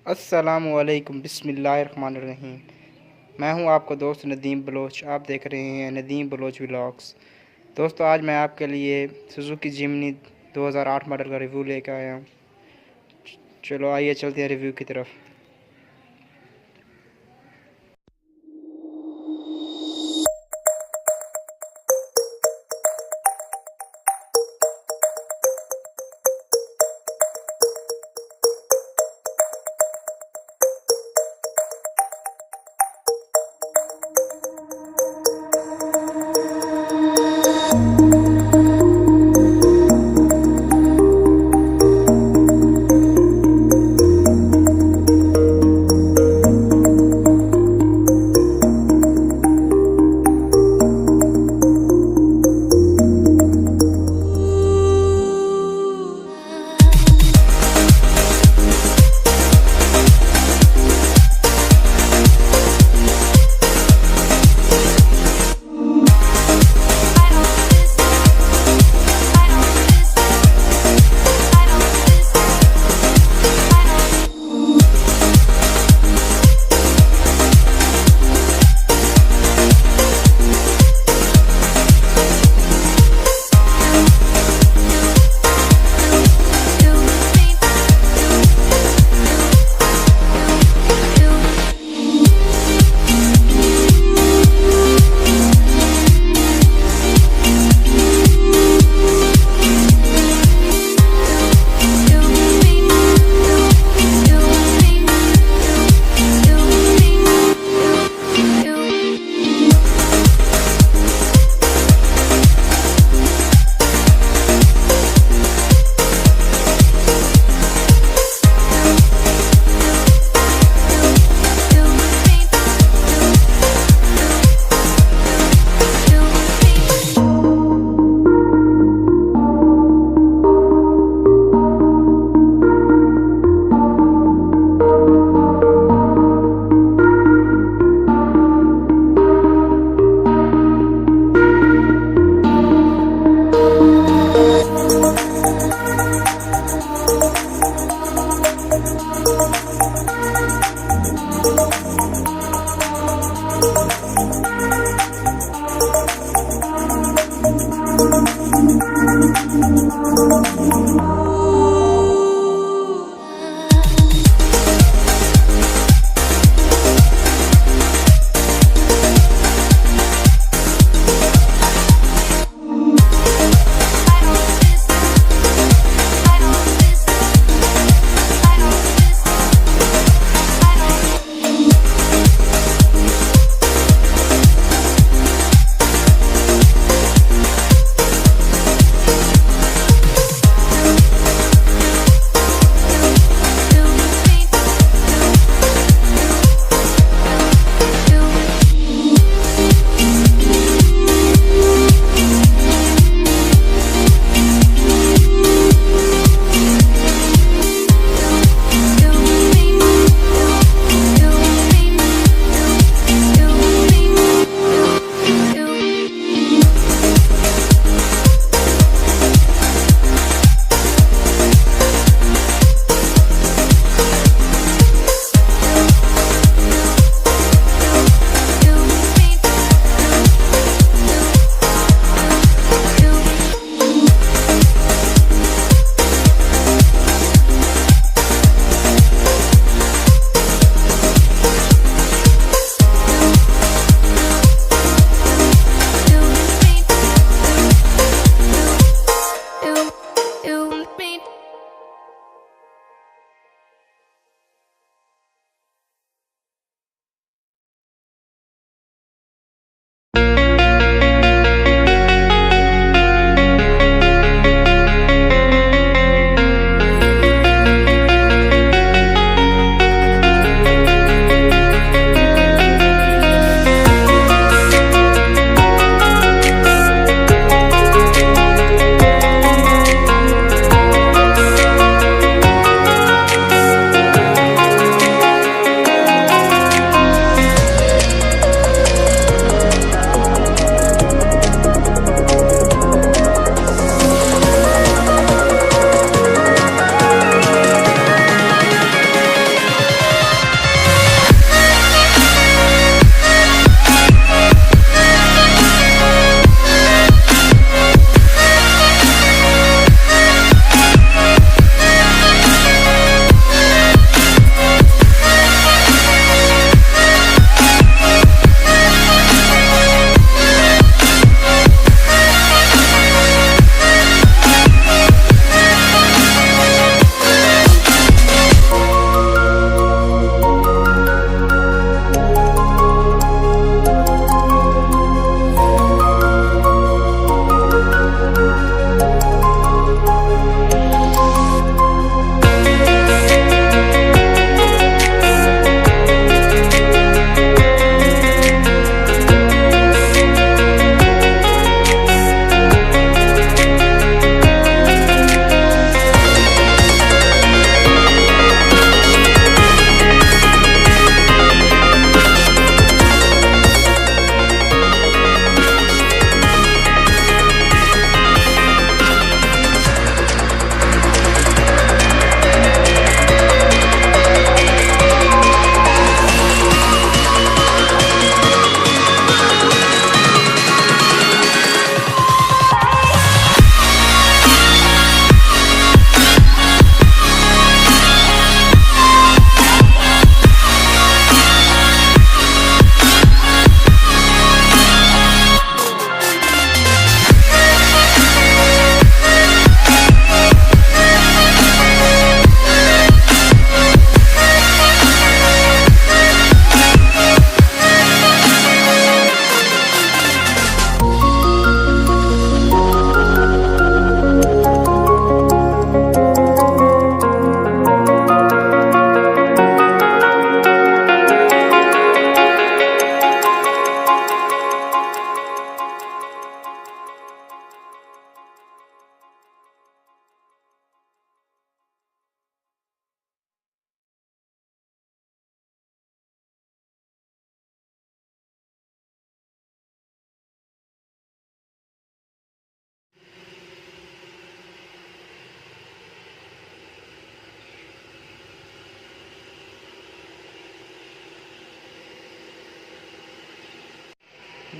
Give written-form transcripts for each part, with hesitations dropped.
अस्सलामुअलैकुम बिस्मिल्लाहिर्रहमानिर्रहीम। मैं हूं आपका दोस्त नदीम बलोच। आप देख रहे हैं नदीम बलोच व्लॉग्स। दोस्तों, आज मैं आपके लिए सुजुकी जिमनी 2008 मॉडल का रिव्यू लेकर आया हूं। चलो आइए चलते हैं रिव्यू की तरफ।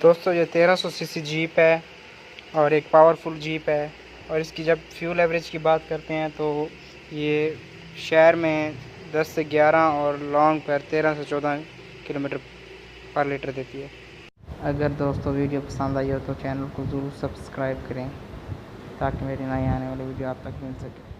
दोस्तों ये 1300 सीसी जीप है और एक पावरफुल जीप है। और इसकी जब फ्यूल एवरेज की बात करते हैं तो ये शहर में 10 से 11 और लॉन्ग पर 13 से 14 किलोमीटर पर लीटर देती है। अगर दोस्तों वीडियो पसंद आई हो तो चैनल को ज़रूर सब्सक्राइब करें ताकि मेरी नई आने वाली वीडियो आप तक मिल सके।